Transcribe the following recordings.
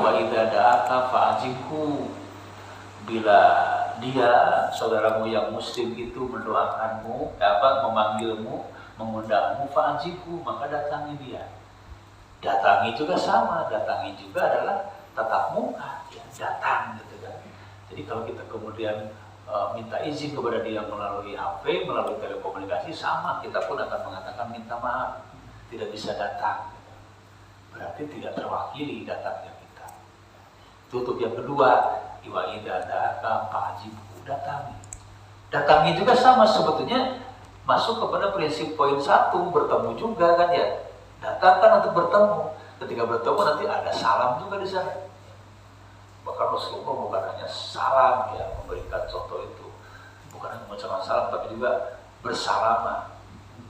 wa idza da'aka fa'ajibhu. Bila dia, saudaramu yang muslim itu mendoakanmu, memanggilmu, mengundangmu, fa'ajibhu, maka datangi dia. Datangi juga sama, datangi juga adalah tatap muka, ya, datang gitu kan. Jadi kalau kita kemudian minta izin kepada dia melalui HP, melalui telekomunikasi, sama, kita pun akan mengatakan minta maaf, tidak bisa datang. Berarti tidak terwakili datangnya kita. Tutup yang kedua, wa idza da'aka fa'ajibhu, datangi. Datangi juga sama, sebetulnya masuk kepada prinsip poin 1, bertemu juga kan ya. Datangkan untuk bertemu. Ketika bertemu nanti ada salam juga di sana. Bahkan Rasulullah bukan hanya salam, ya, memberikan contoh itu, bukan hanya mengucapkan salam, tapi juga bersalaman.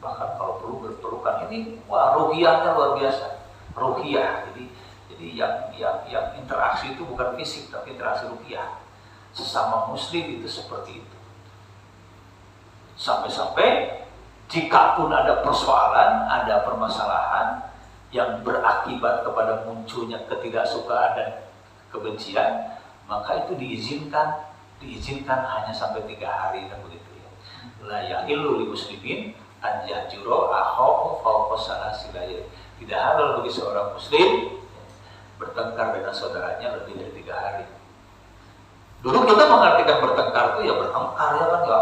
Bahkan kalau perlu berpelukan. Ini wah, ruhiyahnya luar biasa. Ruhiyah. Jadi yang interaksi itu bukan fisik, tapi interaksi ruhiyah. Sesama muslim itu seperti itu. Sampai-sampai jika pun ada persoalan, ada permasalahan yang berakibat kepada munculnya ketidaksukaan dan kebencian, maka itu diizinkan hanya sampai 3 hari dan begitu ya. La yahillu lil muslimin an yahjura akhahu fawqa salasati layal. Tidak halal bagi seorang muslim bertengkar dengan saudaranya lebih dari 3 hari. Dulu kita mengartikan bertengkar itu ya bertengkar ya kan, ya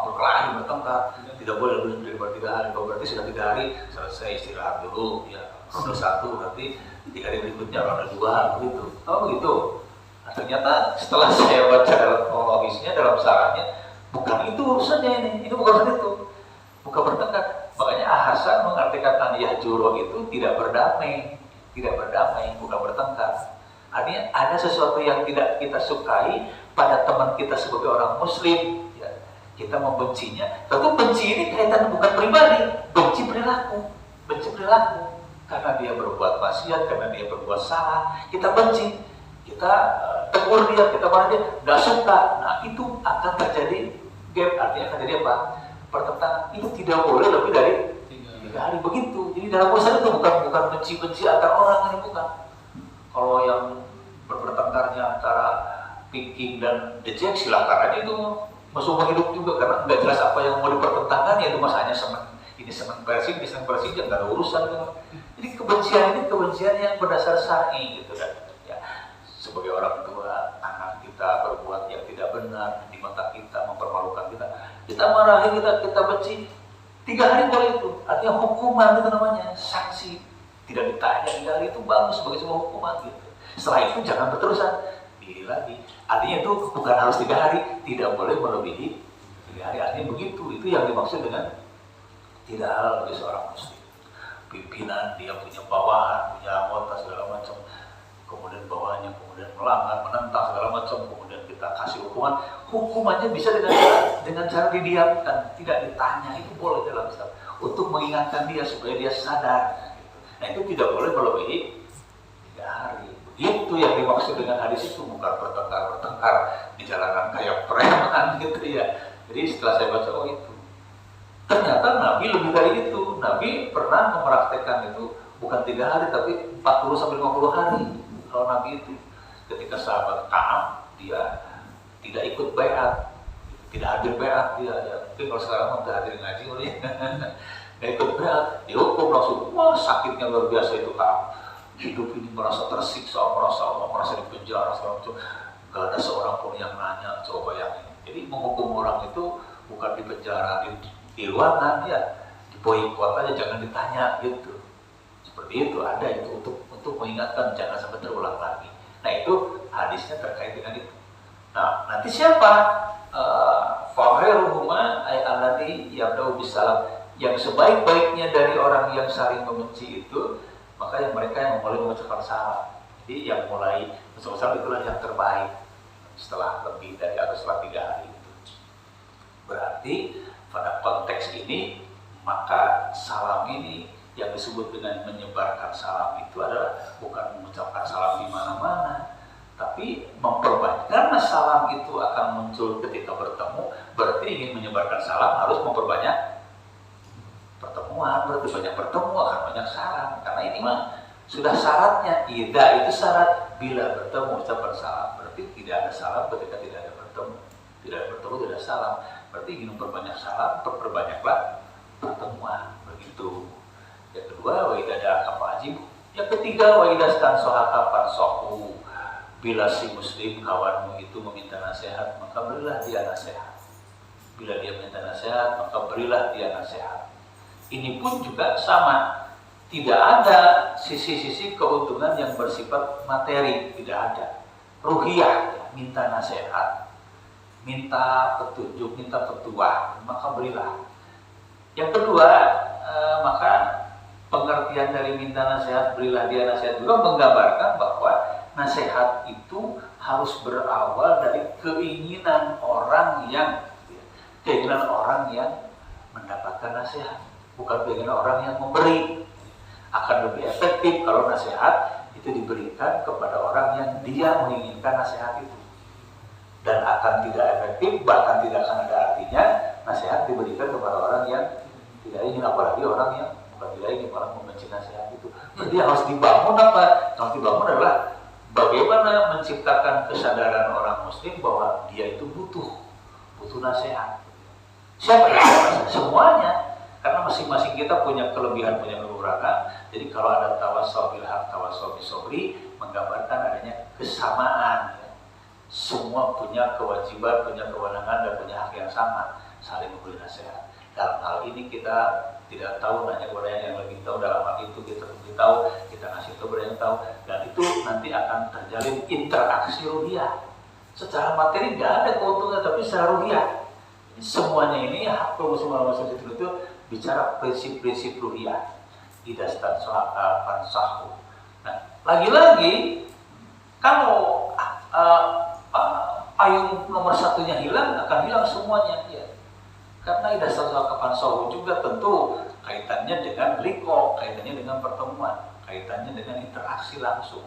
berkelahi bertengkar, tidak boleh lebih dari 3 hari. Kalau berarti sudah 3 hari selesai, istirahat dulu ya, ronde 1, nanti 3 hari berikutnya ronde 2 begitu. Oh begitu. Nah, ternyata setelah saya baca dalam kronologisnya, dalam sarannya, bukan itu urusannya ini bukan urusan itu, bukan bertengkar. Makanya Hasan mengartikan an-yahjuro itu tidak berdamai, bukan bertengkar. Artinya ada sesuatu yang tidak kita sukai pada teman kita sebagai orang muslim, ya, kita membencinya. Tentu benci ini kaitan bukan pribadi, benci perilaku. Karena dia berbuat maksiat, karena dia berbuat salah, kita benci, kita tegur dia, kita marah dia, nggak suka. Nah itu akan terjadi gap, artinya akan terjadi apa? Pertentangan. Itu tidak boleh lebih dari 3 hari begitu. Jadi dalam urusan itu bukan benci-benci antar orang, ini bukan. Kalau yang bertengkarnya antara Pinking dan The Jack, silakan aja itu musuh hidup juga, karena nggak jelas apa yang mau dipertentangkan, ya itu masanya ini senang Persib, ini senang Persib, nggak ada urusan gitu. Jadi kebencian ini kebencian yang berdasar syar'i gitu kan. Ya, sebagai orang tua, anak kita berbuat yang tidak benar di mata kita, mempermalukan kita marahi, kita benci, 3 hari boleh itu. Artinya hukuman itu namanya, sanksi. Tidak ditanya 3 hari itu bagus sebagai sebuah hukuman gitu. Setelah itu jangan berterusan, diri lagi. Artinya itu bukan harus 3 hari, tidak boleh melebihi 3 hari. Artinya begitu, itu yang dimaksud dengan tidak halal bagi seorang muslim. Pimpinan dia punya bawahan, punya anggota segala macam, kemudian bawahannya kemudian melanggar, menentang segala macam, kemudian kita kasih hukumannya bisa dengan cara didiamkan, tidak ditanya, itu boleh dalam Islam, untuk mengingatkan dia supaya dia sadar. Nah itu tidak boleh melebihi 3 hari. Itu yang dimaksud dengan hadis itu, bukan bertengkar di jalanan kayak preman gitu ya. Jadi setelah saya baca, oh itu ternyata Nabi lebih dari itu. Nabi pernah mempraktekkan itu bukan 3 hari tapi 40-50 hari. Kalau Nabi itu ketika sahabat Ka'ab, dia tidak ikut baiat, tidak hadir baiat dia, ya. Mungkin kalau sekarang mau hadir ngaji boleh. Nggak ikut baiat, dihukum langsung. Wah, sakitnya luar biasa itu Ka'ab. Hidup ini merasa tersiksa, merasa dipenjara segala macam. Gak ada seorang pun yang nanya, coba bayangin. Jadi menghukum orang itu bukan di penjara, di ruangan ya, di boikot aja, jangan ditanya gitu. Seperti itu, ada itu untuk mengingatkan jangan sampai terulang lagi. Nah itu hadisnya terkait dengan itu. Nah nanti siapa? Fahairuhuma ay alladhi yabda'u bisalam, yang sebaik-baiknya dari orang yang saling membenci itu, maka yang mereka yang mulai mengucapkan salam. Jadi yang mulai mengucapkan salam itulah yang terbaik setelah lebih dari atau setelah 3 hari itu. Berarti pada konteks ini, maka salam ini yang disebut dengan menyebarkan salam itu adalah bukan mengucapkan salam di mana-mana, tapi memperbanyak. Karena salam itu akan muncul ketika bertemu, berarti ingin menyebarkan salam harus memperbanyak pertemuan. Berarti banyak bertemu akan banyak salam. Karena ini mah sudah syaratnya, idza itu syarat, bila bertemu ucapan salam. Berarti tidak ada salam ketika tidak ada bertemu. Tidak ada bertemu, tidak ada salam. Berarti ingin memperbanyak salam, perbanyaklah pertemuan. Begitu. Yang kedua, wa idza da'aka fa'ajib. Yang ketiga, wa idza stansohaka fansohu. Bila si muslim kawanmu itu meminta nasihat, maka berilah dia nasihat. Bila dia minta nasihat, maka berilah dia nasihat. Ini pun juga sama. Tidak ada sisi-sisi keuntungan yang bersifat materi, tidak ada. Ruhiyah, minta nasihat, minta petunjuk, minta petuah, maka berilah. Yang kedua, maka pengertian dari minta nasihat, berilah dia nasihat juga menggambarkan bahwa nasihat itu harus berawal dari keinginan orang yang mendapatkan nasihat, bukan keinginan orang yang memberi. Akan lebih efektif kalau nasihat itu diberikan kepada orang yang dia menginginkan nasihat itu, dan akan tidak efektif, bahkan tidak akan ada artinya nasihat diberikan kepada orang yang tidak ingin, apalagi orang yang bukan tidak ingin, malah membenci nasihat itu. Jadi harus dibangun apa? Yang dibangun adalah bagaimana menciptakan kesadaran orang muslim bahwa dia itu butuh nasihat. Siapa yang nasihat? Semuanya. Karena masing-masing kita punya kelebihan, punya kekurangan. Jadi kalau ada tawassul bil haq, tawassul bis sabri, menggambarkan adanya kesamaan. Semua punya kewajiban, punya kewenangan, dan punya hak yang sama, saling memberi nasihat. Dalam hal ini kita tidak tahu, nanya kepada yang lebih tahu. Dalam hal itu kita lebih tahu, kita ngasih tahu kepada yang tahu, dan itu nanti akan terjalin interaksi ruhiyah. Secara materi tidak ada keuntungan, tapi secara ruhiyah semuanya ini hak muslim itu bicara prinsip-prinsip ruhiyah. Idza stansohaka fansahu. Nah, lagi-lagi kalau payung nomor satunya hilang, akan hilang semuanya ya. Karena idza stansohaka fansahu juga tentu kaitannya dengan liqa, kaitannya dengan pertemuan, kaitannya dengan interaksi langsung.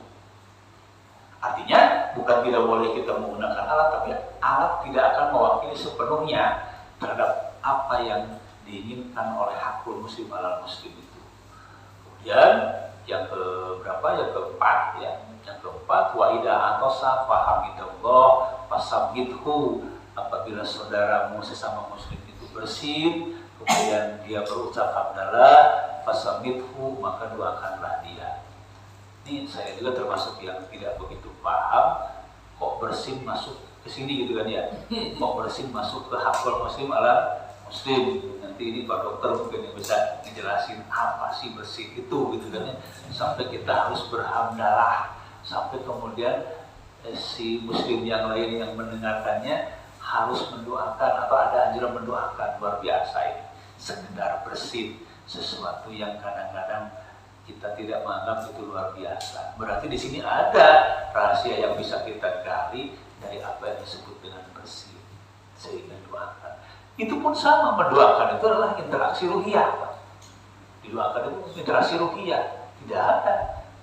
Artinya bukan tidak boleh kita menggunakan alat, tapi alat tidak akan mewakili sepenuhnya terhadap apa yang diinginkan oleh hakul muslim ala muslim itu. Kemudian yang keempat ya. Yang keempat, wa idza atosa fahamidallah fasabithu. Apabila saudaramu sesama muslim itu bersin, kemudian dia berucap hamdalah, fasabithu, maka doakanlah dia. Ini saya juga termasuk yang tidak begitu paham kok bersin masuk ke sini gitu kan ya. Kok bersin masuk ke hakul muslim ala muslim. Nanti ini Pak Dokter mungkin yang bisa ngejelasin apa sih bersin itu gitu kan ya. Sampai kita harus berhamdalah, sampai kemudian si muslim yang lain yang mendengarkannya harus mendoakan atau ada anjuran mendoakan. Luar biasa ini. Sekedar bersin, sesuatu yang kadang-kadang kita tidak menganggap itu luar biasa. Berarti di sini ada rahasia yang bisa kita gali dari apa yang disebut dengan bersin, sehingga doakan. Itu pun sama, mendoakan itu adalah interaksi ruhiyah. Didoakan itu interaksi ruhiyah, tidak ada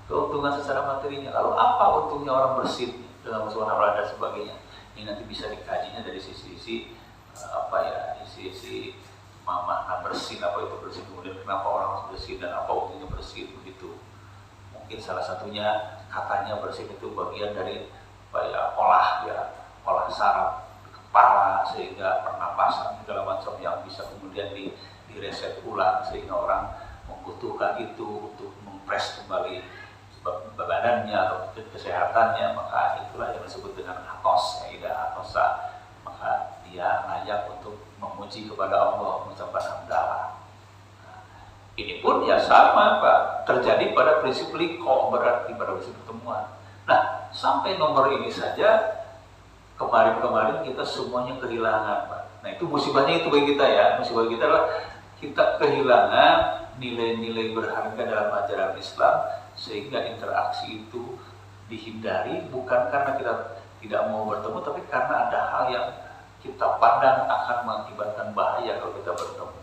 keuntungan secara materinya. Lalu apa untungnya orang bersin dalam suara dan sebagainya? Ini nanti bisa dikajinya dari sisi-sisi sisi makna bersin, apa itu bersin, kemudian kenapa orang harus bersin dan apa untungnya bersin begitu. Mungkin salah satunya katanya bersin itu bagian dari olah saraf kepala sehingga pernapasan segala macam yang bisa kemudian direset ulang sehingga orang membutuhkan itu untuk mempres kembali badannya atau kesehatannya. Maka itulah yang disebut dengan atos, atosa. Maka dia layak untuk memuji kepada Allah, mengucapkan hamdalah. Nah, ini pun ya sama Pak, terjadi pada prinsip liqa, berarti pada prinsip pertemuan. Nah, sampai nomor ini saja kemarin kita semuanya kehilangan Pak. Nah, itu musibahnya itu bagi kita ya. Musibah kita adalah kita kehilangan nilai-nilai berharga dalam ajaran Islam, sehingga interaksi itu dihindari bukan karena kita tidak mau bertemu, tapi karena ada hal yang kita pandang akan mengakibatkan bahaya kalau kita bertemu.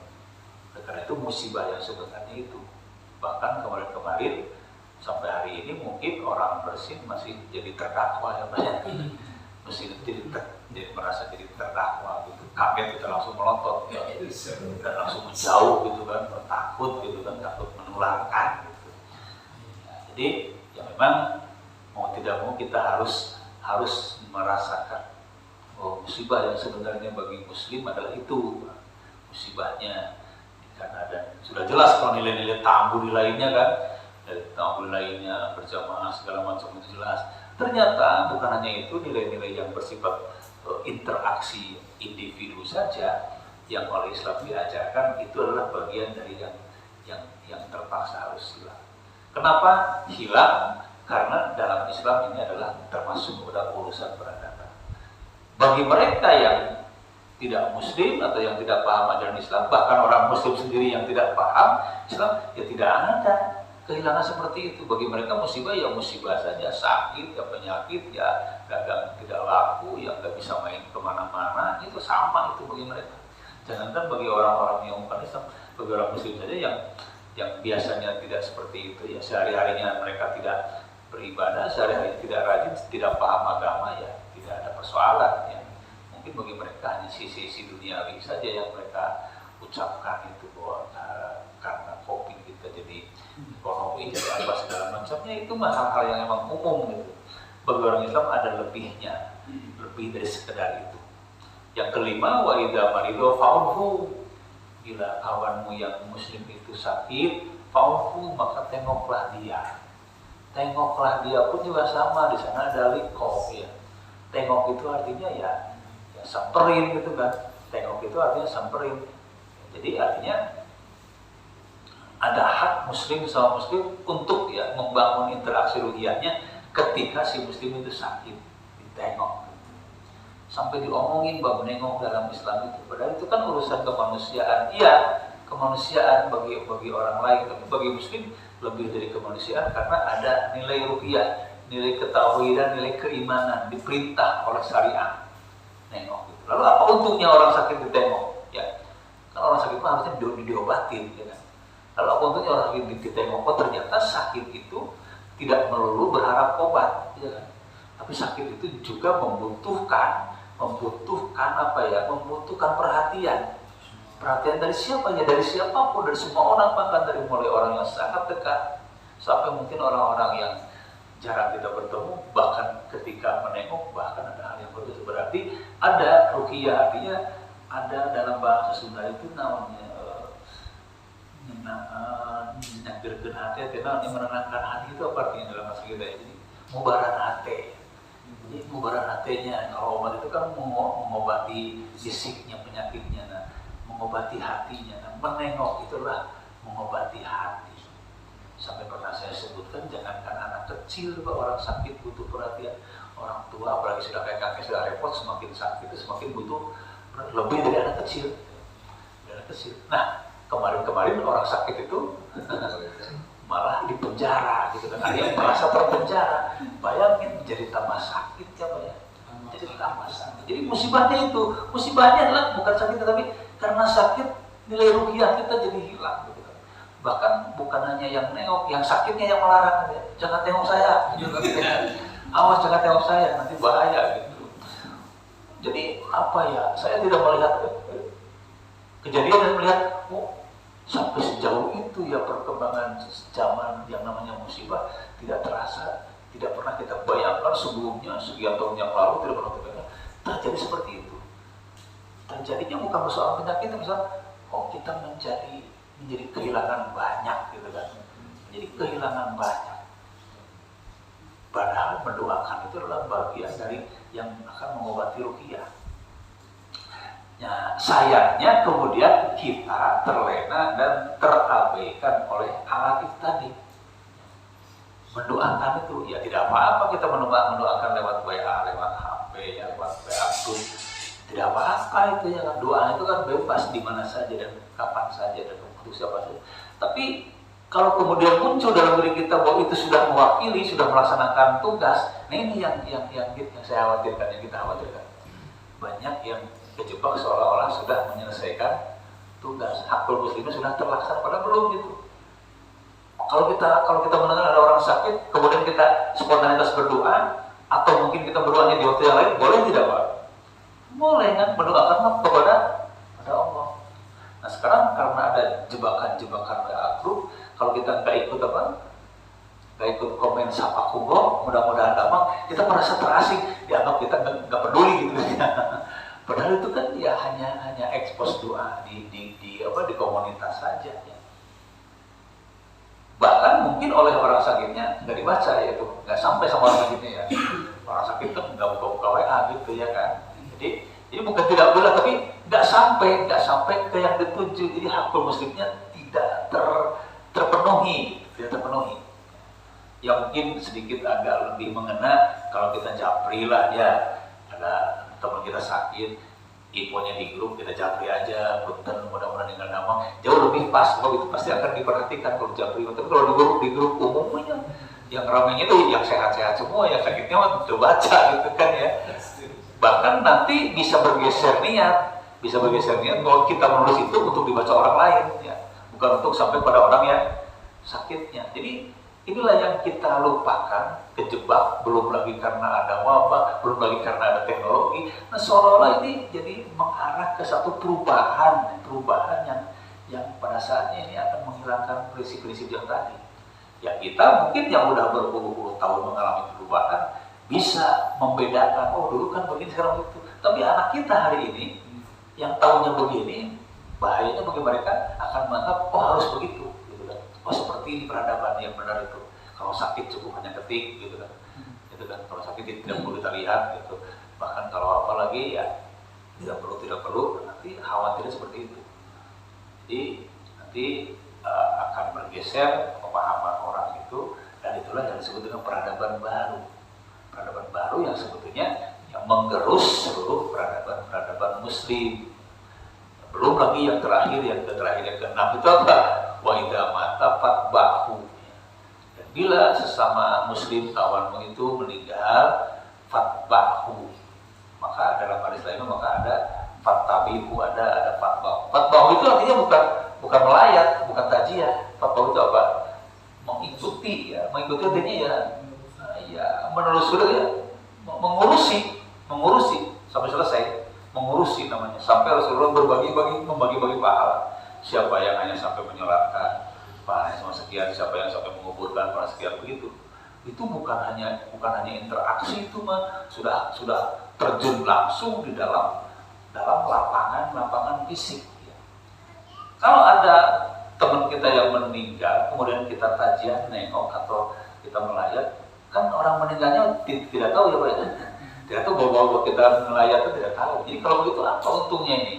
Karena itu musibah yang sebenarnya itu. Bahkan kemarin sampai hari ini mungkin orang bersin masih jadi terdakwa ya banyak. Mesin itu jadi merasa jadi terdakwa gitu, kaget kita langsung melotot ya, dan langsung menjauh gitu kan, takut gitu kan, takut menularkan gitu. Nah, jadi ya memang mau tidak mau kita harus merasakan musibah yang sebenarnya bagi muslim adalah itu musibahnya, karena ada sudah jelas kalau nilai-nilai ta'abbudi lainnya kan, dari ta'abbudi lainnya berjamaah segala macam itu jelas. Ternyata bukan hanya itu, nilai-nilai yang bersifat interaksi individu saja yang oleh Islam diajarkan itu adalah bagian dari yang terpaksa harus hilang. Kenapa hilang? Karena dalam Islam ini adalah termasuk pada urusan peradaban. Bagi mereka yang tidak muslim atau yang tidak paham ajaran Islam, bahkan orang muslim sendiri yang tidak paham Islam, ya tidak ada kehilangan seperti itu. Bagi mereka musibah ya musibah saja, sakit ya penyakit ya dagang tidak laku ya nggak bisa main kemana-mana, itu sama itu bagi mereka. Jangankan bagi orang-orang yang bukan Islam, bagi orang muslim saja yang biasanya tidak seperti itu, ya sehari-harinya mereka tidak beribadah, sehari-hari tidak rajin, tidak paham agama, ya tidak ada persoalan ya. Mungkin bagi mereka hanya sisi-sisi duniawi saja yang mereka ucapkan itu, bahwa karena COVID kita jadi ekonomi jadi apa segala macamnya, itu hal-hal yang memang umum gitu. Bagi orang Islam ada lebihnya, lebih dari sekedar itu. Yang kelima, wa idza marido fa'udhu, bila kawanmu yang muslim itu sakit, fa'udhu, maka tengoklah dia. Tengoklah dia pun juga sama, di sana ada liqoh ya. Tengok itu artinya ya samperin gitu kan. Tengok itu artinya samperin. Jadi artinya ada hak muslim sama muslim untuk ya membangun interaksi ruhiyahnya ketika si muslim itu sakit, ditengok. Sampai diomongin bahwa menengok dalam Islam itu, padahal itu kan urusan kemanusiaan. Iya, kemanusiaan bagi orang lain, tapi bagi muslim lebih dari kemanusiaan karena ada nilai ruhiyah, nilai ketauhidan, nilai keimanan diperintah oleh syariat. Nengok gitu. Lalu apa untungnya orang sakit ditengok? Ya, kalau orang sakit mah harusnya diobatin, ya kan? Lalu apa untungnya orang sakit ditengok? Oh ternyata sakit itu tidak melulu berharap obat, ya kan? Tapi sakit itu juga membutuhkan apa ya? Membutuhkan perhatian. Perhatian dari siapa ya? Dari siapapun, dari semua orang, bahkan dari mulai orang yang sangat dekat sampai mungkin orang-orang yang jarang kita bertemu, bahkan ketika menengok bahkan ada hal yang berbeda. Berarti ada ruqyah, artinya ada dalam bahasa Sunda itu namanya nyakirkeun hati, artinya menenangkan hati. Itu apa artinya dalam bahasa kita? Jadi mubaran hati. Jadi mubaran hatinya, kalau obat itu kan mengobati fisiknya, penyakitnya, nah, mengobati hatinya. Nah, menengok itulah mengobati hati. Sampai pernah saya sebutkan, jangankan anak kecil, orang sakit butuh perhatian. Orang tua, apalagi sudah kayak kakek, sudah repot, semakin sakit itu semakin butuh lebih dari anak kecil. Nah, kemarin orang sakit itu malah di penjara gitu kan. Ada yang merasa terpenjara. Bayangin, jadi tambah sakit ya Pak ya. Jadi tambah sakit. Jadi musibahnya adalah bukan sakit, tapi karena sakit nilai ruhiyah kita jadi hilang gitu kan. Bahkan bukan hanya yang nengok, yang sakitnya yang melarang, ya. Jangan tengok saya gitu kan. Awas jangan tengok saya, nanti bahaya gitu. Jadi apa ya, saya tidak melihat kejadian dan melihat sampai sejauh itu ya perkembangan zaman yang namanya musibah tidak terasa, tidak pernah kita bayangkan sebelumnya, sekian tahun yang lalu tidak pernah kita terjadi seperti itu. Terjadinya bukan persoalan penyakit, misalnya kita menjadi kehilangan banyak gitu kan, menjadi kehilangan banyak. Padahal mendoakan itu adalah bagian dari yang akan mengobati ruqyah. Nah, sayangnya kemudian kita terlena dan terabaikan oleh alat itu tadi. Mendoakan itu, ya tidak apa-apa kita mendoakan lewat WA, lewat HP, ya, lewat WA Zoom. Tidak apa-apa itu ya, doa itu kan bebas di mana saja dan kapan saja dan untuk siapa saja. Tapi kalau kemudian muncul dalam diri kita bahwa itu sudah mewakili, sudah melaksanakan tugas, nah ini yang saya khawatirkan, yang kita khawatirkan. Banyak yang kejebak seolah-olah sudah menyelesaikan tugas, hakul muslimnya sudah terlaksana, padahal belum gitu. Kalau kita mendengar ada orang sakit, kemudian kita spontanitas berdoa, atau mungkin kita berdoanya di waktu yang lain, boleh tidak Pak? Boleh kan, mendoakan kepada Allah. Nah sekarang karena ada jebakan WA group, kalau kita nggak ikut nggak ikut komen sapa kungo, mudah-mudahan damang, kita merasa terasing, dianggap kita nggak peduli gitu ya. Padahal itu kan ya hanya ekspos doa di komunitas saja ya. Bahkan mungkin oleh orang sakitnya nggak dibaca ya, itu nggak sampai sama orang sakitnya ya. Orang sakit kan nggak buka-buka WA gitu ya kan. Jadi bukan tidak boleh, tapi nggak sampai ke yang dituju. Jadi hakul muslimnya tidak terpenuhi. Yang mungkin sedikit agak lebih mengena kalau kita japri lah ya, ada teman kita sakit, infonya di grup kita japri aja, punten mudah-mudahan tinggal damang, jauh lebih pas. Kalau itu pasti akan diperhatikan kalau japri. Tapi kalau di grup umumnya yang ramainya itu yang sehat-sehat semua, yang sakitnya mah baca gitu kan ya. Bahkan nanti bisa bergeser niat kalau kita menulis itu untuk dibaca orang lain ya, bukan untuk sampai pada orang yang sakitnya. Jadi inilah yang kita lupakan, kejebak, belum lagi karena ada wabah, belum lagi karena ada teknologi. Nah, seolah-olah ini jadi mengarah ke satu perubahan yang pada saatnya ini akan menghilangkan prinsip-prinsip yang tadi. Ya kita mungkin yang udah berpuluh-puluh tahun mengalami perubahan bisa membedakan, oh dulu kan begini, sekarang itu. Tapi anak kita hari ini yang tahunya begini, bahayanya bagi mereka akan menganggap, oh harus begitu. Oh seperti ini peradaban yang benar itu. Kalau sakit cukup hanya ketik gitu kan. Kalau sakit tidak perlu kita lihat gitu. Bahkan kalau apa lagi ya tidak perlu nanti khawatirnya seperti itu. Jadi nanti akan bergeser pemahaman orang itu, dan itulah yang disebut dengan peradaban baru. Peradaban baru yang sebetulnya yang menggerus seluruh peradaban muslim. Belum lagi yang terakhir yang keenam itu apa? Wa idza mata fatba'hu. Dan bila sesama muslim kawanmu itu meninggal, fatba'hu, maka dalam hadis lainnya maka ada fattabihu, ada fatba'hu. Fatba'hu itu artinya bukan melayat, bukan tajiah. Fatba'hu itu apa? Mengikuti ya, mengikuti artinya ya menelusuri ya, mengurusi sampai selesai. Mengurusi namanya, sampai Rasulullah membagi-bagi pahala. Siapa yang hanya sampai menyolatkan pahalanya cuma sekian, siapa yang sampai menguburkan pahala sekian, begitu. Itu bukan hanya interaksi, itu mah sudah terjun langsung di dalam lapangan fisik ya. Kalau ada teman kita yang meninggal, kemudian kita tajiah, nengok atau kita melayat, kan orang meninggalnya tidak tahu ya Pak ya. Tidak tahu bahwa kita melayat itu tidak tahu. Jadi kalau begitu apa untungnya ini?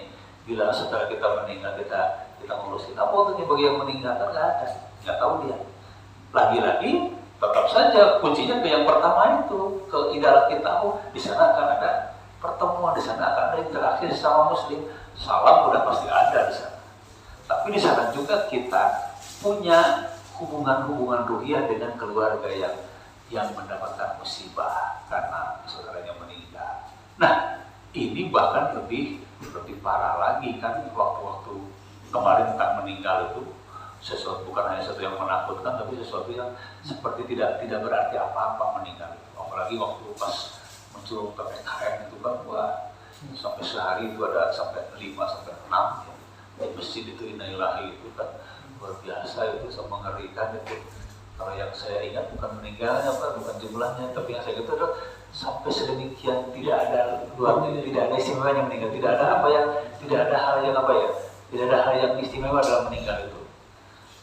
Bila setelah kita meninggal kita ngurusin, apa untungnya bagi yang meninggal? Kan nggak tahu dia. Lagi-lagi tetap saja kuncinya ke yang pertama itu, ke idalah kita. Oh, di sana akan ada pertemuan, di sana akan ada interaksi sama muslim. Salam udah pasti ada di sana. Tapi di sana juga kita punya hubungan ruhiyah dengan keluarga yang mendapatkan musibah karena saudaranya meninggal. Nah, ini bahkan lebih parah lagi kan, waktu kemarin tentang meninggal itu sesuatu, bukan hanya sesuatu yang menakutkan, tapi sesuatu yang seperti tidak berarti apa-apa meninggal itu. Apalagi waktu pas muncul PPKM itu kan, wah, sampai sehari itu ada sampai 5-6 ya. Di masjid itu innalillahi itu kan luar biasa, itu sangat mengerikan itu. Kalau yang saya ingat bukan meninggalnya Pak, bukan jumlahnya, tapi yang saya ingat itu adalah sampai sedemikian tidak ada istimewanya meninggal, tidak ada hal yang istimewa dalam meninggal itu.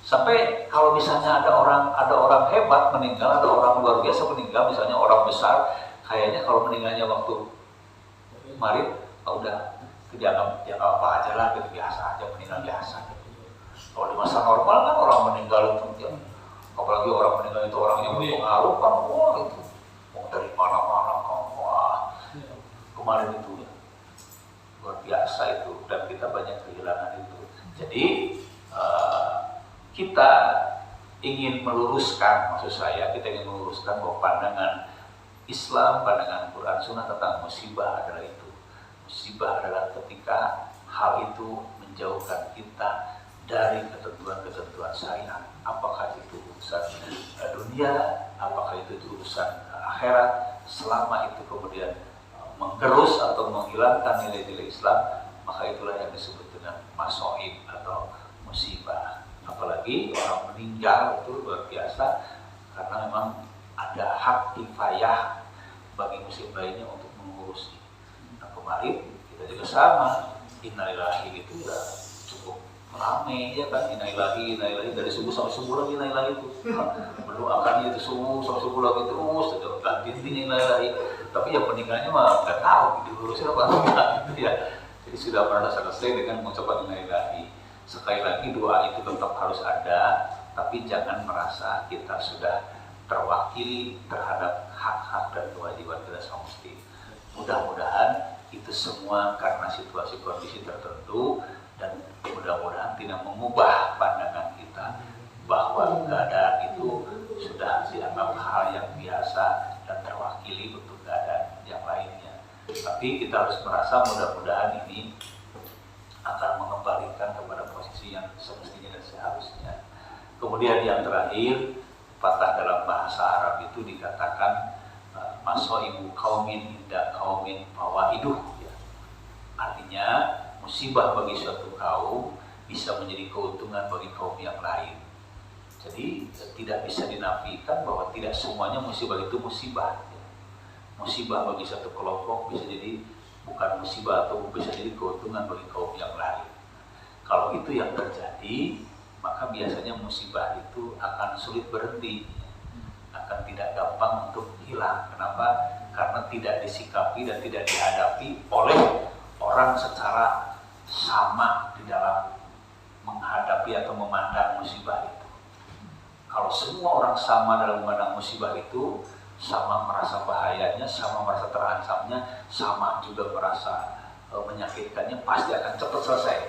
Sampai kalau misalnya ada orang hebat meninggal, ada orang luar biasa meninggal, misalnya orang besar, kayaknya kalau meninggalnya waktu kemarin, udah dianggap apa aja lah, gitu, biasa aja, meninggal biasa. Kalau di masa normal kan orang meninggal itu ya, apalagi orang meninggal itu orang yang berpengaruh kan, wah itu mau dari mana-mana kan, wah kemarin itu ya luar biasa itu, dan kita banyak kehilangan itu. Jadi kita ingin meluruskan, maksud saya kita ingin meluruskan bahwa pandangan Islam, pandangan Quran Sunnah tentang musibah adalah itu. Musibah adalah ketika hal itu menjauhkan kita dari ketentuan-ketentuan syariat. Apakah itu urusan dunia, apakah itu urusan akhirat, selama itu kemudian menggerus atau menghilangkan nilai-nilai Islam, maka itulah yang disebut dengan masoib atau musibah. Apalagi orang meninggal itu luar biasa, karena memang ada hak kifayah bagi muslim lainnya untuk mengurusnya. Nah kemarin kita juga sama, innalillahi itu udah cukup ramai ya kan, innalillahi dari subuh sampai subuh lagi innalillahi itu mendoakannya itu subuh sampai subuh lagi terus ganti innalillahi. Tapi yang pernikahannya mah nggak tahu diurusin apa enggak gitu ya. Jadi sudah pernah selesai dengan mengucapkan innalillahi. Sekali lagi doa itu tetap harus ada, tapi jangan merasa kita sudah terwakili terhadap hak-hak dan kewajiban kita sama muslim. Mudah-mudahan itu semua karena situasi kondisi tertentu, dan mudah-mudahan tidak mengubah pandangan kita bahwa keadaan itu sudah dianggap hal yang biasa dan terwakili untuk keadaan yang lainnya. Tapi kita harus merasa mudah-mudahan ini akan mengembalikan kepada posisi yang semestinya dan seharusnya. Kemudian yang terakhir, patah dalam bahasa Arab itu dikatakan masoibu kaumin inda kaumin fawaiduh, ya. Artinya musibah bagi suatu kaum bisa menjadi keuntungan bagi kaum yang lain. Jadi tidak bisa dinafikan bahwa tidak semuanya musibah itu musibah, ya. Musibah bagi satu kelompok bisa jadi bukan musibah atau bisa jadi keuntungan bagi kaum yang lain. Kalau itu yang terjadi, maka biasanya musibah itu akan sulit berhenti, akan tidak gampang untuk hilang. Kenapa? Karena tidak disikapi dan tidak dihadapi oleh orang secara sama di dalam menghadapi atau memandang musibah itu. Kalau semua orang sama dalam memandang musibah itu, sama merasa bahayanya, sama merasa terancamnya, sama juga merasa menyakitkannya, pasti akan cepat selesai.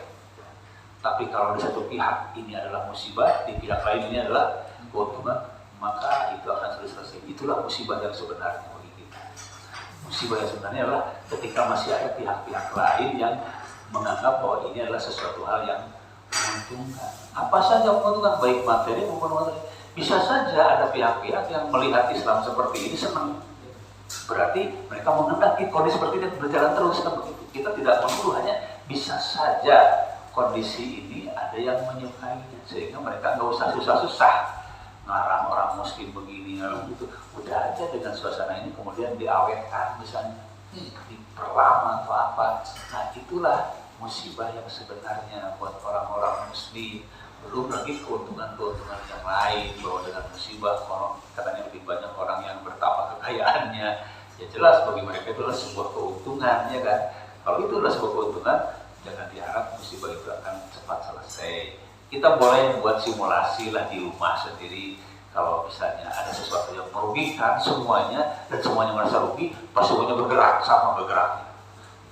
Tapi kalau di satu pihak ini adalah musibah, di pihak lain ini adalah keuntungan, maka itu akan sulit selesai. Itulah musibah yang sebenarnya bagi kita. Musibah yang sebenarnya adalah ketika masih ada pihak-pihak lain yang menganggap bahwa ini adalah sesuatu hal yang menguntungkan. Apa saja menguntungkan, baik materi maupun materi. Bisa saja ada pihak-pihak yang melihat Islam seperti ini senang. Berarti mereka menghendaki kondisi seperti ini berjalan terus, kan begitu. Kita tidak menuduh, hanya bisa saja kondisi ini ada yang menyukainya, sehingga mereka nggak usah susah-susah ngarang orang muslim begini, gitu. Udah aja dengan suasana ini kemudian diawetkan misalnya, diperlama atau apa. Nah itulah musibah yang sebenarnya buat orang-orang muslim. Belum lagi keuntungan-keuntungan yang lain, bahwa dengan musibah orang katanya lebih banyak orang yang bertambah kekayaannya. Ya jelas bagi mereka itu adalah sebuah keuntungan, ya kan. Kalau itu adalah sebuah keuntungan, jangan diharap musibah itu akan cepat selesai. Kita boleh buat simulasi lah di rumah sendiri. Kalau misalnya ada sesuatu yang merugikan semuanya dan semuanya merasa rugi, pas semuanya bergerak sama bergeraknya.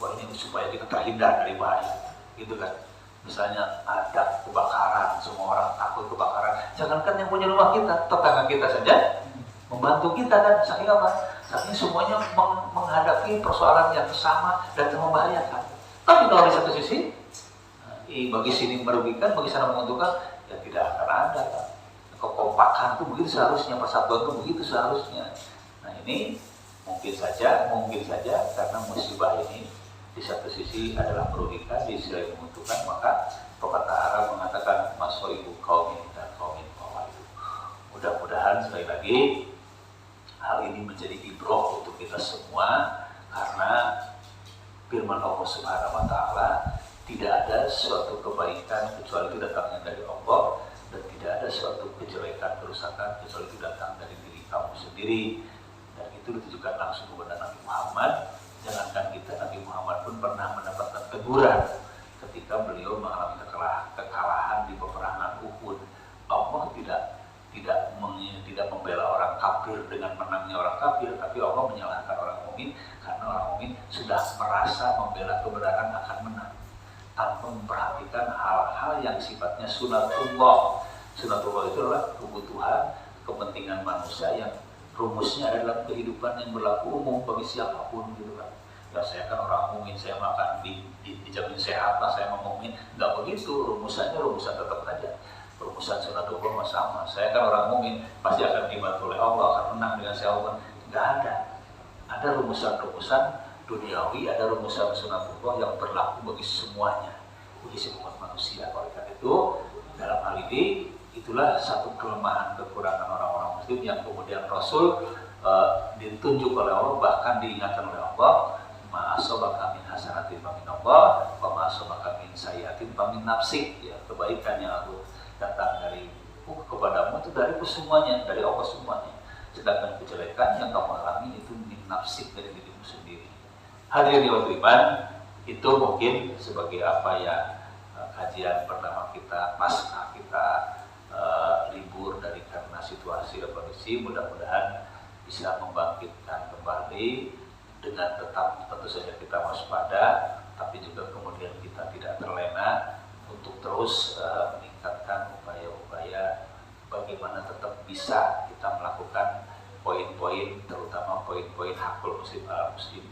Wah ini supaya kita terhindar dari bahaya, gitu kan. Misalnya ada kebakaran, semua orang takut kebakaran. Jangankan yang punya rumah kita, tetangga kita saja membantu kita kan. Saking apa? Saking semuanya menghadapi persoalan yang sama dan membahayakan. Tapi kalau di satu sisi, bagi sini merugikan, bagi sana menguntungkan, ya tidak akan ada kan. Kekompakan itu begitu seharusnya, persatuan itu begitu seharusnya. Nah ini mungkin saja karena musibah ini di satu sisi adalah merugikan, di sisi lain menguntungkan, maka pepatah Arab mengatakan masoibu kaumin dan kaumin fawaiduh. Mudah-mudahan sekali lagi hal ini menjadi ibroh untuk kita semua, karena firman Allah Subhanahu wa Ta'ala, tidak ada suatu kebaikan kecuali itu datangnya dari Allah, dan tidak ada suatu kejelekan, kerusakan kecuali itu datang dari diri kamu sendiri. Dan itu ditujukan langsung kepada Nabi Muhammad. Jangankan kita, Nabi Muhammad pun pernah mendapatkan teguran ketika beliau mengalami kekalahan di peperangan Uhud. Allah tidak membela orang kafir dengan menangnya orang kafir, tapi Allah menyalahkan orang mukmin karena orang mukmin sudah merasa membela kebenaran akan menang, tanpa memperhatikan hal-hal yang sifatnya sunatullah. Sunatullah itu adalah kebutuhan, kepentingan manusia yang rumusnya adalah kehidupan yang berlaku umum bagi siapapun, gitu kan. Ya saya kan orang mukmin, saya makan dijamin sehat lah, saya mau mukmin. Nggak begitu, rumusan tetap aja. Rumusan sunatullah mah sama. Saya kan orang mukmin, pasti akan dibantu oleh Allah, akan menang dengan saya Allah. Nggak ada. Ada rumusan-rumusan duniawi, ada rumusan sunatullah yang berlaku bagi semuanya, bagi semua manusia. Oleh karena itu, dalam hal ini, itulah satu kelemahan kekurangan orang-orang muslim muslim yang kemudian Rasul ditunjuk oleh Allah, bahkan diingatkan oleh Allah, ma'asobaka min hasanatin famin Allah, wa ma'asobaka min sayyatin famin nafsik. Ya, kebaikan yang aku datang dari kepadamu itu dariku semuanya, dari Allah semuanya. Sedangkan kejelekan yang kamu alami itu min nafsik, dari dirimu sendiri. Hadirin yang beriman, itu mungkin sebagai apa ya kajian pertama kita pasca kita libur dari karena situasi dan kondisi. Mudah-mudahan bisa membangkitkan kembali dengan tetap tentu saja kita waspada, tapi juga kemudian kita tidak terlena untuk terus meningkatkan upaya-upaya bagaimana tetap bisa kita melakukan poin-poin, terutama poin-poin hakul muslim ala muslim,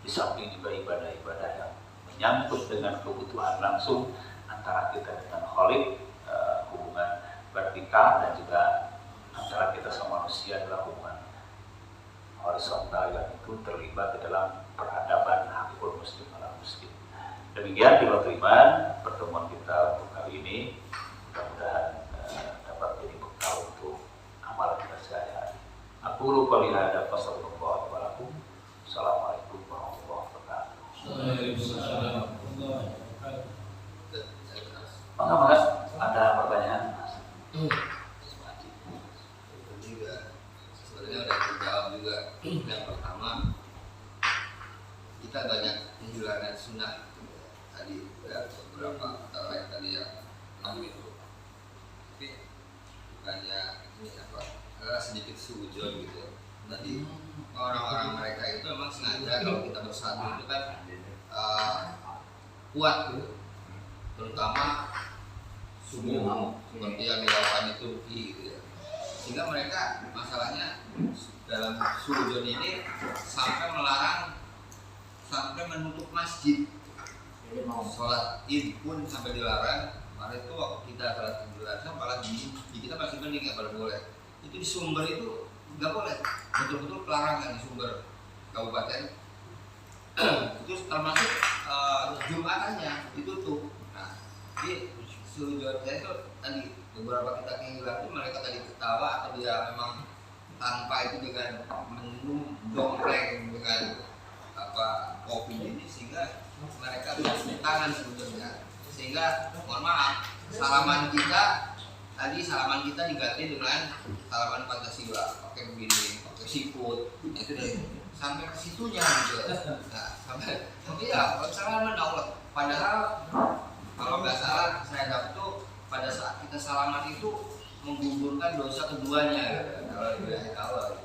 di samping juga ibadah-ibadah yang menyangkut dengan kebutuhan langsung antara kita dengan Khalik, hubungan vertikal, dan juga antara kita sama manusia adalah hubungan horizontal yang itu terlibat di dalam peradaban hakul muslim ala muslim. Demikian Ikhwatul Iman pertemuan kita untuk kali ini, mudah-mudahan dapat jadi bekal untuk amalan kita sehari-hari. Aku lupa lihat ada pasal Allah wa lakum. Assalamualaikum warahmatullahi wabarakatuh. Waalaikumsalam. Maka ada pertanyaan? Sebenarnya udah terjawab juga. Yang pertama, kita banyak menghilangkan sunnah tadi ya, beberapa antara lain tadi yang itu. Tapi bukannya ini apa? Sedikit sujon gitu. Tadi orang-orang mereka itu memang sengaja kalau kita bersatu itu kan kuat gitu. Terutama subuh seperti yang dilakukan di Turki gitu ya. Sehingga mereka masalahnya dalam sujud ini sampai melarang, sampai menutup masjid. Sholat id pun sampai dilarang. Malah itu waktu kita sholat id dilarang, malah di kita masih mending nggak boleh. Itu di Sumber itu nggak boleh, betul-betul pelarangan di Sumber kabupaten. Itu termasuk Jumatannya ditutup. Nah, di sujud saya itu tadi beberapa kita kehilangan itu mereka tadi ketawa atau dia memang tanpa itu dengan minum dompleng dengan apa kopi ini, sehingga mereka bertepuk tangan sebenarnya. Sehingga mohon maaf, salaman kita diganti dengan salaman Pancasila, pakai begini, pakai sikut, itu sampai ke situnya gitu. Nah, tapi ya salaman Allah. Padahal kalau nggak salah saya dapat tuh pada saat kita salaman itu menggugurkan dosa keduanya, kalau tidak Allah.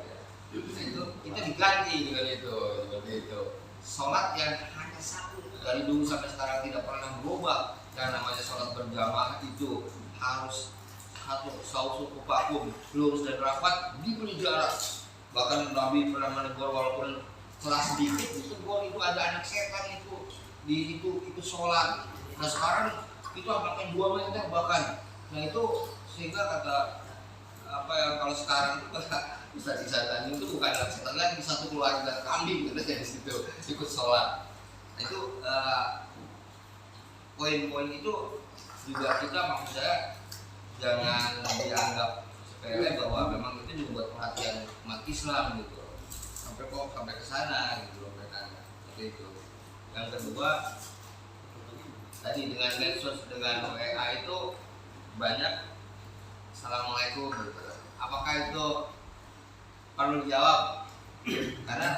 Nah, itu kita diganti dengan itu, seperti itu. Sholat yang hanya satu dari dulu sampai sekarang tidak pernah berubah, dan namanya sholat berjamaah itu harus satu sausu kupakum, lurus dan rapat, diberi jarak. Bahkan Nabi pernah menegur walaupun kelas sedikit, ditegur itu ada anak setan itu di itu sholat. Nah sekarang itu makin 2 meter bahkan. Nah itu sehingga kata apa yang kalau sekarang itu Ustaz-Ustaz itu bukan anak setan lagi, satu keluarga kambing gitu di situ ikut sholat. Nah, itu poin-poin itu juga kita maksud saya jangan dianggap sepele bahwa memang itu juga buat perhatian umat Islam gitu. Sampai ke sana gitu loh mereka. Seperti itu. Yang kedua tadi dengan medsos, dengan WA itu banyak assalamualaikum gitu. Apakah itu perlu dijawab? Karena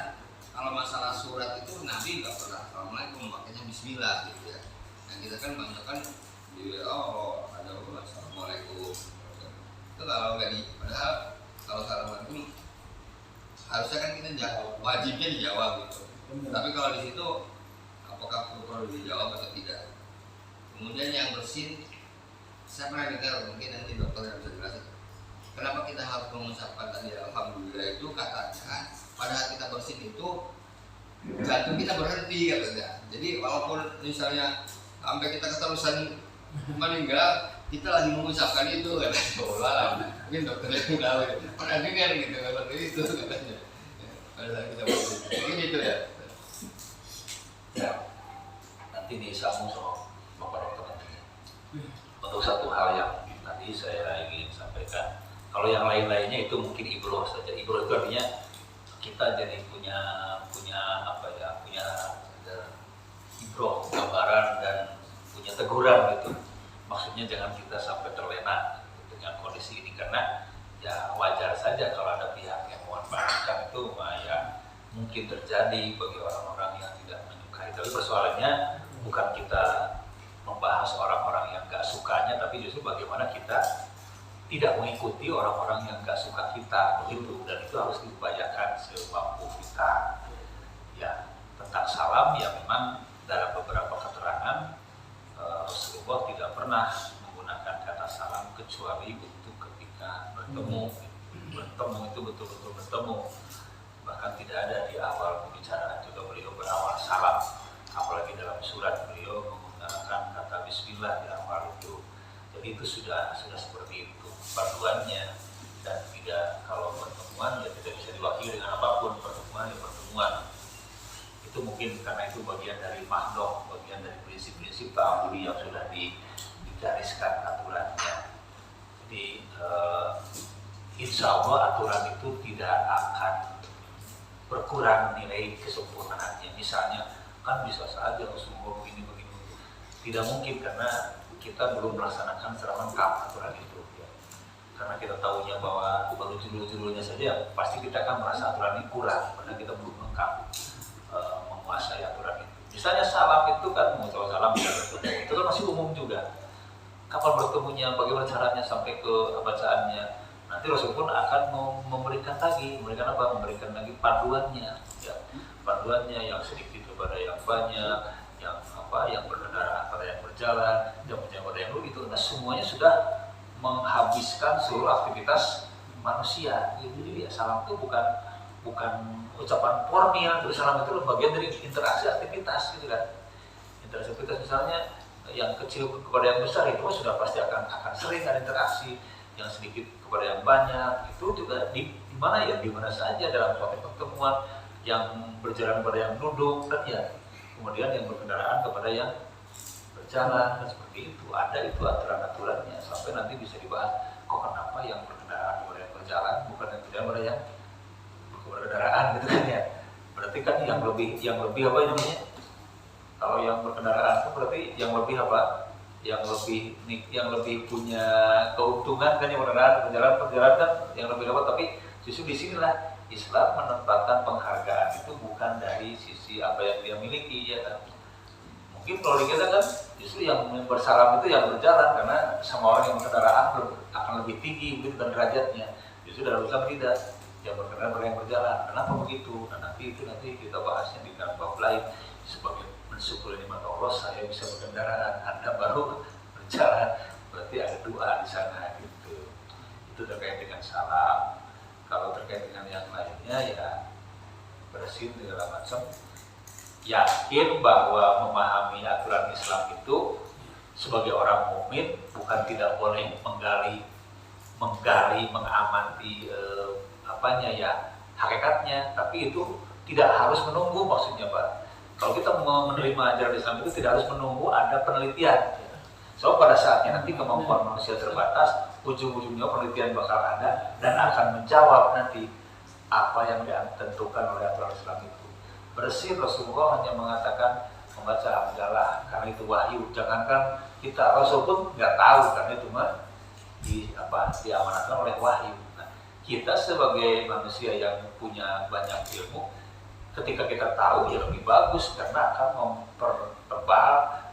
kalau masalah surat itu Nabi nggak pernah assalamualaikum, makanya bismillah gitu ya. Yang kita kan banyak kan di WA ada assalamualaikum. Itu kalau nggak padahal kalau assalamualaikum harusnya kan kita jawab, wajibnya dijawab gitu. Tapi kalau di situ apakah perlu dijawab atau tidak? Kemudian yang bersin, saya pernah dengar, mungkin nanti dokter yang bisa jelasin kenapa kita harus mengucapkan tadi alhamdulillah itu, katanya pada saat kita bersin itu jantung kita berhenti katanya. Jadi walaupun misalnya sampai kita keterusan meninggal, kita lagi mengucapkan itu katanya. Mungkin dokter yang tahu pernah dengar gitu seperti itu katanya. Pada saat kita bersin, mungkin itu ya. Ya, nanti disambung sama Bapak Dokter nanti. Untuk satu hal yang tadi saya ingin sampaikan, kalau yang lain-lainnya itu mungkin Ibnu maksudnya jangan kita sampai terlena dengan kondisi ini, karena ya wajar saja kalau ada pihak yang memanfaatkan itu, ya mungkin terjadi bagi orang-orang yang tidak menyukai. Tapi persoalannya bukan kita membahas orang-orang yang gak sukanya, tapi justru bagaimana kita tidak mengikuti orang-orang yang gak suka kita, begitu. Dan itu harus diupayakan semampu kita. Ya, tentang salam, ya memang dalam beberapa keterangan Rasulullah tidak pernah menggunakan kata salam kecuali untuk ketika bertemu. Bertemu itu betul-betul bertemu. Bahkan tidak ada di awal pembicaraan juga beliau berawal salam. Apalagi dalam surat beliau menggunakan kata Bismillah di awal itu. Jadi itu sudah seperti itu panduannya. Dan tidak, kalau pertemuan ya tidak bisa diwakili dengan apapun. Pertemuan ya pertemuan. Itu mungkin karena itu bagian dari mahdoh, bagian dari prinsip-prinsip ta'amuli yang sudah digariskan aturannya. Jadi insya Allah aturan itu tidak akan berkurang nilai kesempurnaannya. Misalnya kan bisa saja Rasulullah begini. Tidak mungkin, karena kita belum melaksanakan secara lengkap aturan itu. Ya. Karena kita tahunya bahwa baru judul-judulnya saja, pasti kita akan merasa aturan ini kurang, karena kita belum lengkap menguasai aturan itu. Misalnya salam itu kan, mengucapkan salam itu kan masih umum juga. Kapan bertemunya, bagaimana caranya sampai ke bacaannya. Nanti Rasul pun akan memberikan lagi lagi panduannya, ya. Panduannya yang sedikit kepada yang banyak, yang berkendaraan pada yang berjalan, yang berjalan pada yang dulu itu. Nah, semuanya sudah menghabiskan seluruh aktivitas manusia. Jadi ya, salam itu bukan ucapan formil. Jadi salam itu bagian dari interaksi aktivitas, gitu kan. Interaksi aktivitas misalnya yang kecil kepada yang besar itu sudah pasti akan sering ada interaksi. Yang sedikit kepada yang banyak itu juga di mana ya, di mana saja dalam suatu pertemuan, yang berjalan kepada yang duduk, dan ya kemudian yang berkendaraan kepada yang berjalan, dan seperti itu. Ada itu aturan-aturannya sampai nanti bisa dibahas, kok kenapa yang berkendaraan kepada yang berjalan bukan yang berjalan kepada yang berkendaraan, gitu kan ya. Berarti kan yang lebih apa namanya, kalau yang berkendaraan itu berarti yang lebih apa, yang lebih punya keuntungan kan, yang berjalan kan yang lebih apa. Tapi justru disinilah Islam menempatkan penghargaan itu bukan dari sisi apa yang dia miliki, ya kan. Mungkin kalau di kita kan justru yang bersalam itu yang berjalan, karena sama orang yang berkendaraan akan lebih tinggi begitu kan derajatnya. Justru dalam Islam tidak, yang berkendaraan pada yang berjalan. Kenapa begitu? Nah, nanti kita bahasnya di dalam bab lain. Sebagai mensyukuri nikmat Allah, saya bisa berkendaraan, Anda baru berjalan, berarti ada doa di sana, gitu. Itu terkait dengan salam. Kalau terkait dengan yang lainnya, ya bersin segala macam. Yakin bahwa memahami aturan Islam itu sebagai orang mukmin bukan tidak boleh menggali, mengamati hakikatnya, tapi itu tidak harus menunggu, maksudnya Pak. Kalau kita menerima ajaran Islam itu tidak harus menunggu ada penelitian. So pada saatnya nanti kemampuan manusia terbatas, ujung-ujungnya penelitian bakal ada dan akan menjawab nanti apa yang ditentukan oleh aturan Islam itu. Bersih, Rasulullah hanya mengatakan membaca hamdalah karena itu wahyu. Jangankan kita, Rasul pun nggak tahu karena itu mah diamanatkan oleh wahyu. Nah, kita sebagai manusia yang punya banyak ilmu, ketika kita tahu ya lebih bagus, karena akan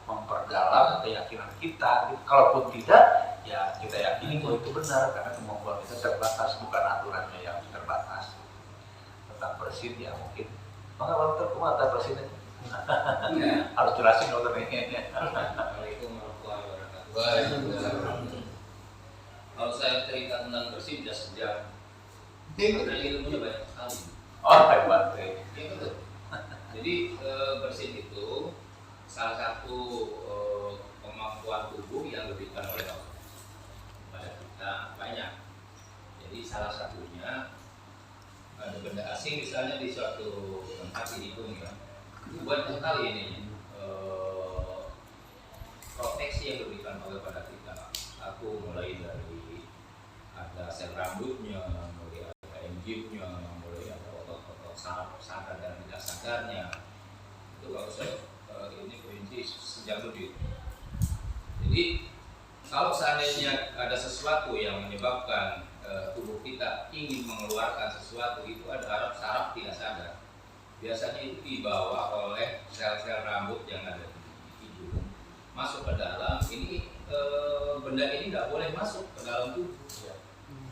memperdalam keyakinan kita. Kalaupun tidak, ya kita yakini bahwa itu benar, karena kemampuan kita terbatas, bukan aturannya yang terbatas. Tentang bersin ya mungkin, maka kalau terkumata bersin itu harus jelasin dokter ini. Assalamualaikum warahmatullahi wabarakatuh. Kalau saya cerita tentang bersin sudah sejam, karena ilmunya banyak sekali. Oh, hebat. Ya, betul. Jadi bersin itu salah satu kemampuan tubuh yang diberikan oleh Allah pada kita banyak. Jadi salah satunya ada benda asing misalnya di suatu tempat di hidung ya, itu banyak sekali ini proteksi yang diberikan oleh pada kita. Aku mulai dari ada sel rambutnya, mulai ada enzimnya, mulai ada otot-otot sadar dan tidak sadarnya. Itu kalau saya ini perinci sejak lebih. Jadi kalau seandainya ada sesuatu yang menyebabkan tubuh kita ingin mengeluarkan sesuatu, itu ada saraf tidak sadar. Biasanya itu dibawa oleh sel-sel rambut yang ada di hidung, masuk ke dalam. Ini benda ini tidak boleh masuk ke dalam tubuh,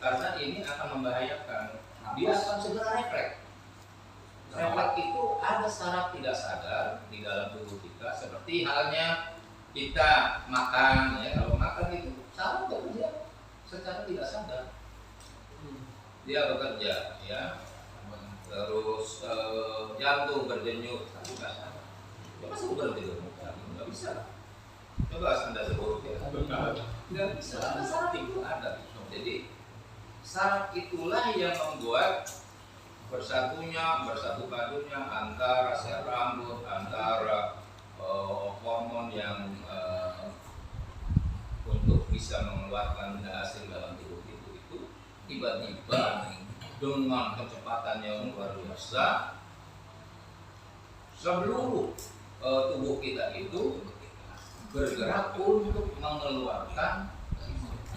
karena ini akan membahayakan. Dia akan segera refleks. Refleks itu ada saraf tidak sadar di dalam tubuh kita, seperti halnya kita makan, ya. Kalau makan itu saraf bekerja secara tidak sadar, dia bekerja, ya. Terus jantung berdenyut, tidak sadar. Ya masa berhenti dong? Nggak bisa. Coba Anda sebut ya. Nggak bisa. Karena saraf itu ada. Jadi saraf itulah yang membuat bersatu padunya antara sel rambut, antara hormon yang untuk bisa mengeluarkan benda asing dalam tubuh itu tiba-tiba dengan kecepatan yang luar biasa, seluruh tubuh kita itu bergerak untuk mengeluarkan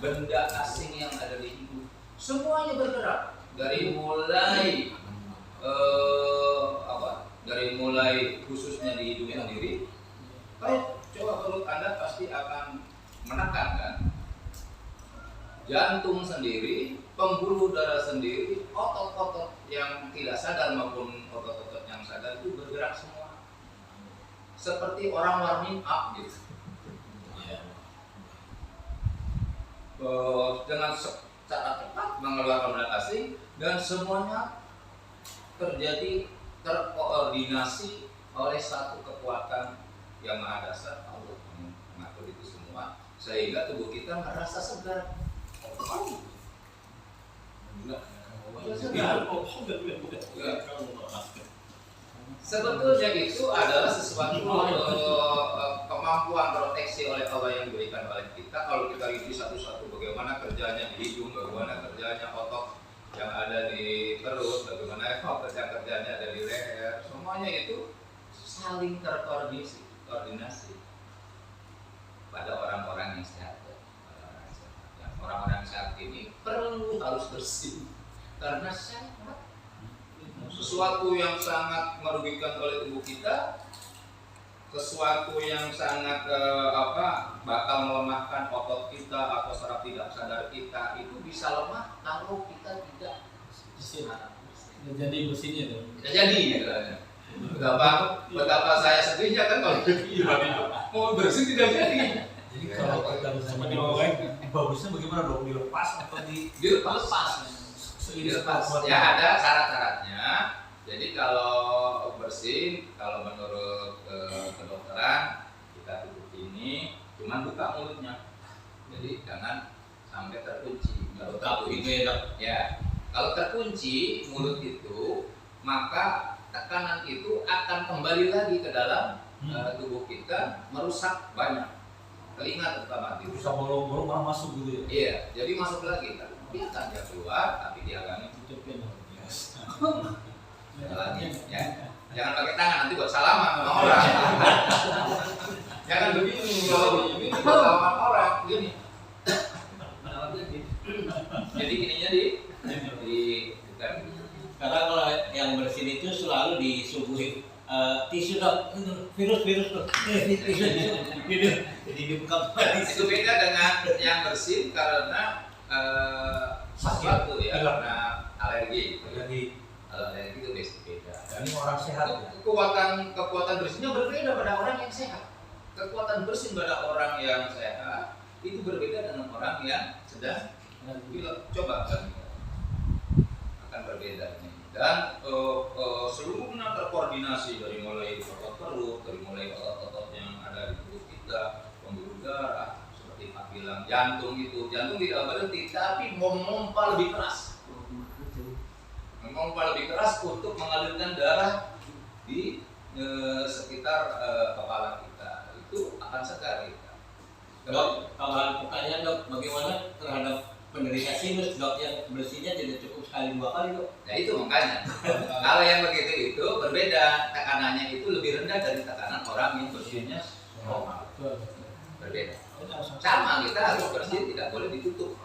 benda asing yang ada di hidung. Semuanya bergerak, dari mulai khususnya di hidung sendiri. Kalau coba perut Anda pasti akan menekan, kan? Jantung sendiri, pembuluh darah sendiri, otot-otot yang tidak sadar maupun otot-otot yang sadar itu bergerak semua. Seperti orang warming up gitu. Dengan secara cepat mengeluarkan benda asing, dan semuanya terkoordinasi oleh satu kekuatan yang maha dasar, Allah mengatur itu semua, sehingga tubuh kita merasa segar. Sebetulnya itu adalah sesuatu kemampuan proteksi oleh Allah yang diberikan oleh kita. Kalau kita rinci satu-satu bagaimana kerjanya di hidung, bagaimana kerjanya otot yang ada di perut, bagaimana kerjanya ada di leher, semuanya itu saling terkoordinasi pada orang-orang yang sehat. Orang-orang sehat ini harus bersih karena sehat. Sesuatu yang sangat merugikan oleh tubuh kita, sesuatu yang sangat bakal melemahkan otot kita atau saraf tidak sadar kita itu bisa lemah kalau kita tidak sehat. Jadi bersihnya tuh. Tidak jadi gitu. Betapa saya sedihnya kan kalau mau bersih tidak jadi. Jadi kalau kita bersama di bawah bagusnya bagaimana dong, dilepas atau dilepas? Ya ada syarat-syaratnya. Jadi kalau bersih, kalau menurut kedokteran kita tutup ini, cuma buka mulutnya. Jadi jangan sampai terkunci. Kalau terkunci, ya. Kalau terkunci mulut itu, maka tekanan itu akan kembali lagi ke dalam tubuh kita, merusak banyak. Telinga terutama itu. Bisa bolong-bolong malah masuk gitu ya? Iya, jadi masuk lagi. Biarkan dia keluar, tapi dia akan tutupin. Lagi, ya. Jangan pakai tangan, nanti buat salaman sama orang. Jangan begini, kalau begini buat salaman orang, gini. Jadi ininya bukan. Karena kalau yang bersin itu selalu disuguhi tisu dok, virus tuh, tisu, jadi dibuka. Itu beda dengan yang bersin karena sesuatu ya, karena alergi. Kalau alergi itu beda. Ini orang sehat. Kekuatan bersinnya berbeda pada orang yang sehat. Kekuatan bersin pada orang yang sehat itu berbeda dengan orang yang sedang coba kan akan berbeda. Dan seluruhnya terkoordinasi dari mulai otot perut, dari mulai otot-otot yang ada di tubuh kita, pembuluh darah, seperti Pak bilang, jantung tidak berhenti, tapi memompa lebih keras. Memompa lebih keras untuk mengalirkan darah di sekitar kepala kita. Itu akan segar kita. Dok, kalau pertanyaan dok, bagaimana terhadap penderita sinus dok yang bersihnya tidak cukup sekali 2 kali dok? Nah itu makanya. Kalau yang begitu itu berbeda, tekanannya itu lebih rendah dari tekanan orang yang bersihnya normal. Berbeda. Sama, kita harus bersih, tidak boleh ditutup.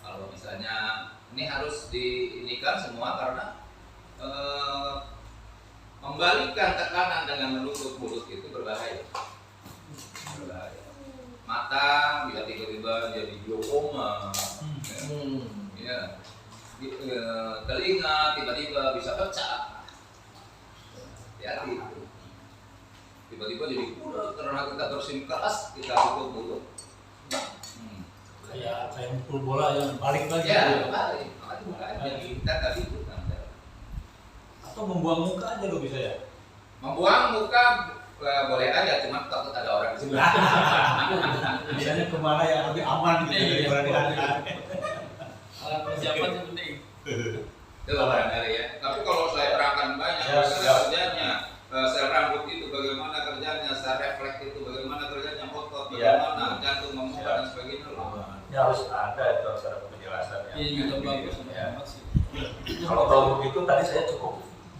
Kalau misalnya ini harus diinikan semua karena membalikan tekanan dengan menutup mulut itu berbahaya. Mata bisa tiba-tiba jadi glaukoma, ya. Telinga tiba-tiba bisa pecah. Hati-hati. Tiba-tiba jadi karena kita bersin keras, kita tutup mulut. Kayak mukul bola yang balik lagi. Ya, balik. Makanya kita tadi itu kan. Atau membuang muka aja lo bisa ya? Membuang muka boleh aja, cuma takut ada orang di sebelah. Misalnya kemana yang lebih aman gitu daripada di hadapan. Alat persiapan itu penting. Itu barangkali ya. Tapi kalau saya terangkan banyak, Ya, bagaimana siap. kerjanya, sel rambut itu bagaimana kerjanya, sel refleks itu bagaimana kerjanya, otot Ya. bagaimana, jantung memompa Ya. dan sebagainya loh. Ya harus ada itu penjelasannya. Iya juga bagus. Ya. Amat sih. Kalau begitu tadi saya cukup